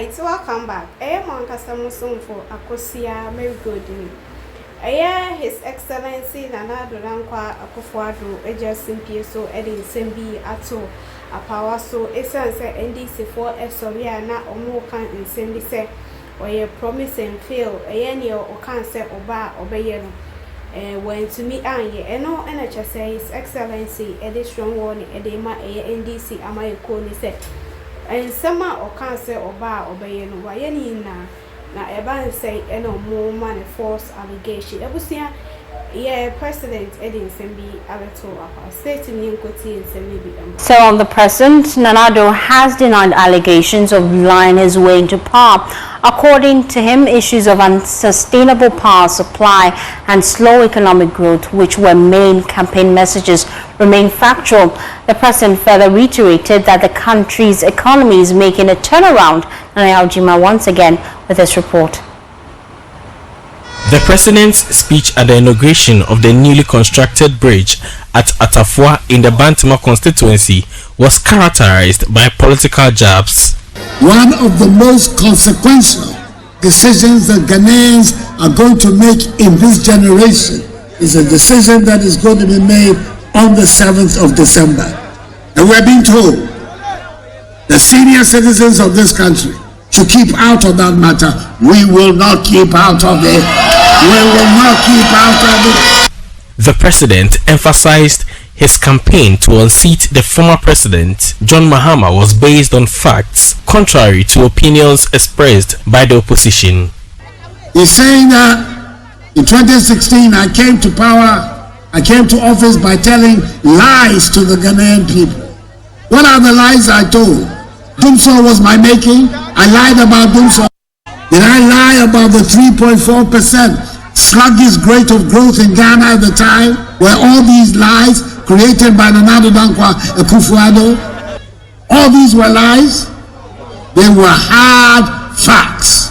right, welcome back. I am on customer soon for Akosia Mary Godin. His Excellency Nana Addo Akufo-Addo Ejasimpi so Edin Sembi Ato Apawa so Esan say NDC for Esoria na omo kan Nsembi say oye promise and fail ni o kan say oba obeye no when to me anye eno NHS say His Excellency Edi strong one edema NDC amayeko ni say and sama o kan say oba obeye no waye ni na eba say eno mo man false allegation ebusia President Edin Sembi Abeto Apa state to me Nkoti Nsembi. So on the president, Nana Addo has denied allegations of lying his way into power. According to him, issues of unsustainable power supply and slow economic growth, which were main campaign messages, remain factual. The president further reiterated that the country's economy is making a turnaround. Nana Addo once again with this report. The president's speech at the inauguration of the newly constructed bridge at Atafua in the Bantama constituency was characterized by political jabs. One of the most consequential decisions that Ghanaians are going to make in this generation is a decision that is going to be made on the 7th of December. And we're being told the senior citizens of this country to keep out of that matter. We will not keep out of it. We will not keep out of it. The president emphasized his campaign to unseat the former president, John Mahama, was based on facts, contrary to opinions expressed by the opposition. He's saying that in 2016 I came to power, I came to office by telling lies to the Ghanaian people. What are the lies I told? Dumso was my making. I lied about Dumso. Did I lie about the 3.4% sluggish rate of growth in Ghana at the time? Were all these lies created by Nana Addo Akufo-Addo? All these were lies? They were hard facts.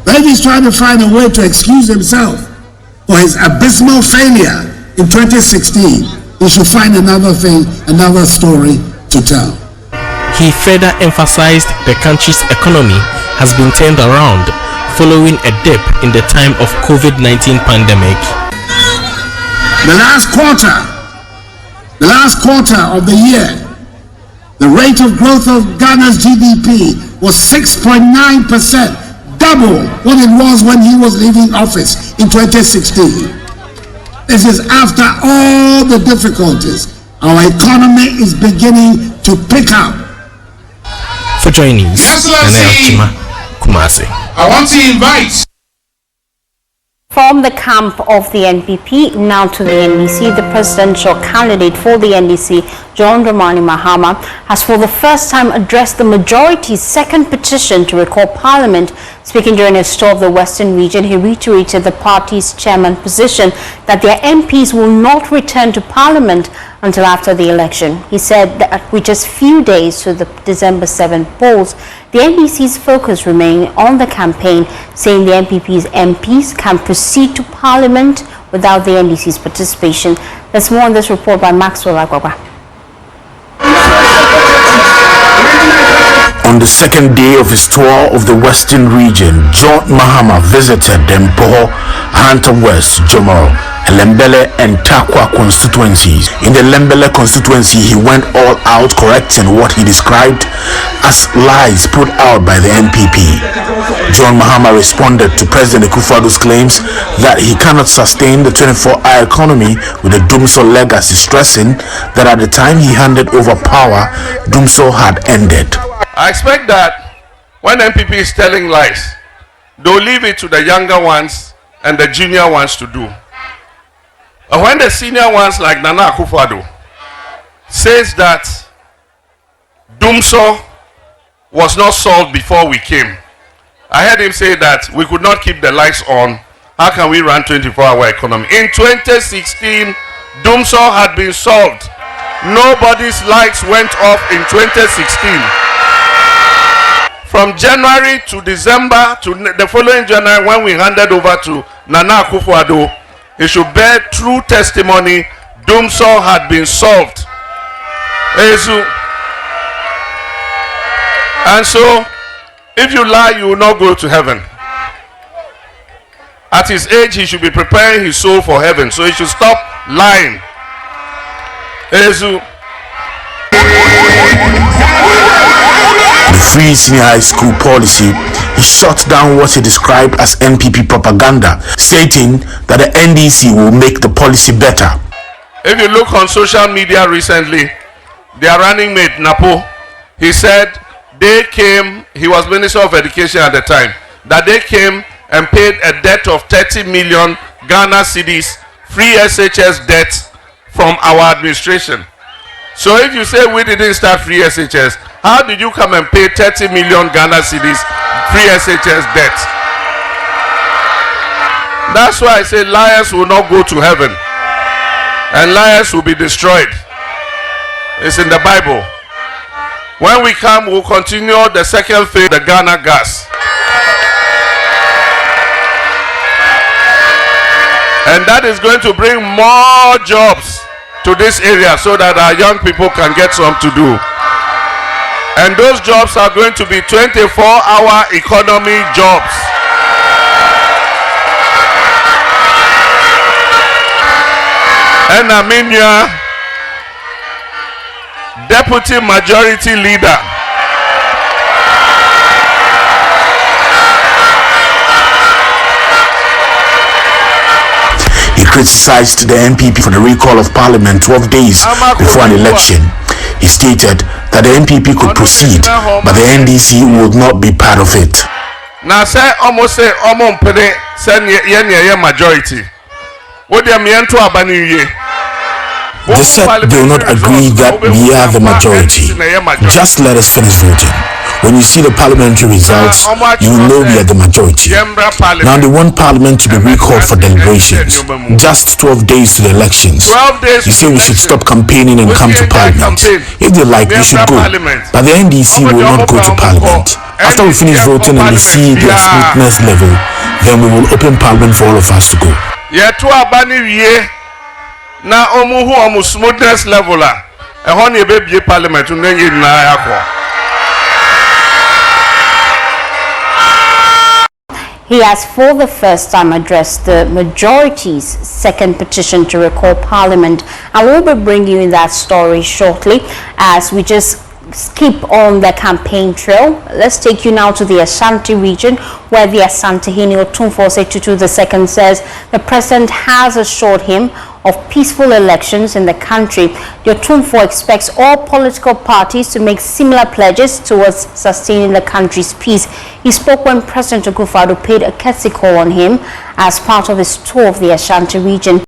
Then he's trying to find a way to excuse himself for his abysmal failure in 2016. He should find another thing, another story to tell. He further emphasized the country's economy has been turned around following a dip in the time of COVID-19 pandemic. The last quarter of the year, the rate of growth of Ghana's GDP was 6.9%, double what it was when he was leaving office in 2016. This is after all the difficulties. Our economy is beginning to pick up. For joining us, Nana Kumasi. I want to invite. From the camp of the NPP, now to the NDC, the presidential candidate for the NDC, John Dramani Mahama, has for the first time addressed the majority's second petition to recall Parliament. Speaking during a tour of the Western region, he reiterated the party's chairman position that their MPs will not return to Parliament until after the election. He said that with just few days to the December 7 polls, the NDC's focus remained on the campaign, saying the NPP's MPs can proceed to Parliament without the NDC's participation. There's more on this report by Maxwell Agwagwa. On the second day of his tour of the Western region, John Mahama visited Dempo, Hanta West, Jomoro, Lembele and Takwa constituencies. In the Lembele constituency, he went all out correcting what he described as lies put out by the NPP. John Mahama responded to President Akufo-Addo's claims that he cannot sustain the 24-hour economy with a Dumso legacy, stressing that at the time he handed over power, Dumso had ended. I expect that when NPP is telling lies, they'll leave it to the younger ones and the junior ones to do. And when the senior ones like Nana Akufo-Addo says that Dumso was not solved before we came, I heard him say that we could not keep the lights on. How can we run 24-hour economy? In 2016, Dumso had been solved. Nobody's lights went off in 2016. From January to December to the following January, when we handed over to Nana Akufo-Addo, he should bear true testimony. Dumso had been solved. And so, if you lie, you will not go to heaven. At his age, he should be preparing his soul for heaven. So he should stop lying. The Free Senior High School policy, he shut down what he described as NPP propaganda, stating that the NDC will make the policy better. If you look on social media recently, their running mate, Napo, he said they came, he was Minister of Education at the time, that they came and paid a debt of 30 million Ghana cedis, free SHS debt from our administration. So if you say we didn't start free SHS, how did you come and pay 30 million Ghana cedis free SHS debt? That's why I say liars will not go to heaven and liars will be destroyed. It's in the Bible. When we come, we'll continue the second phase, the Ghana gas. And that is going to bring more jobs to this area so that our young people can get some to do. And those jobs are going to be 24-hour economy jobs. And Aminia, Deputy Majority Leader. He criticized the NPP for the recall of Parliament 12 days before an election. He stated that the NPP could proceed, but the NDC would not be part of it. Now say almost say majority. They said they will not agree that we are the majority. Just let us finish voting. When you see the parliamentary results, you will know we are the majority. Now they want Parliament to be recalled for deliberations. Just 12 days to the elections. You say we should stop campaigning and come to Parliament. If they like, we should go. But the NDC will not go to Parliament. After we finish voting and we see their smoothness level, then we will open Parliament for all of us to go. Na omu smoothness level a ehon ye be Parliament unenye na yakọ. He has for the first time addressed the majority's second petition to recall Parliament, and we'll be bringing you that story shortly as we just skip on the campaign trail. Let's take you now to the Ashanti region, where the Asantehene Otumfuo Osei-Tutu II says the president has assured him of peaceful elections in the country. The Otumfuo expects all political parties to make similar pledges towards sustaining the country's peace. He spoke when President Akufo-Addo paid a courtesy call on him as part of his tour of the Ashanti region.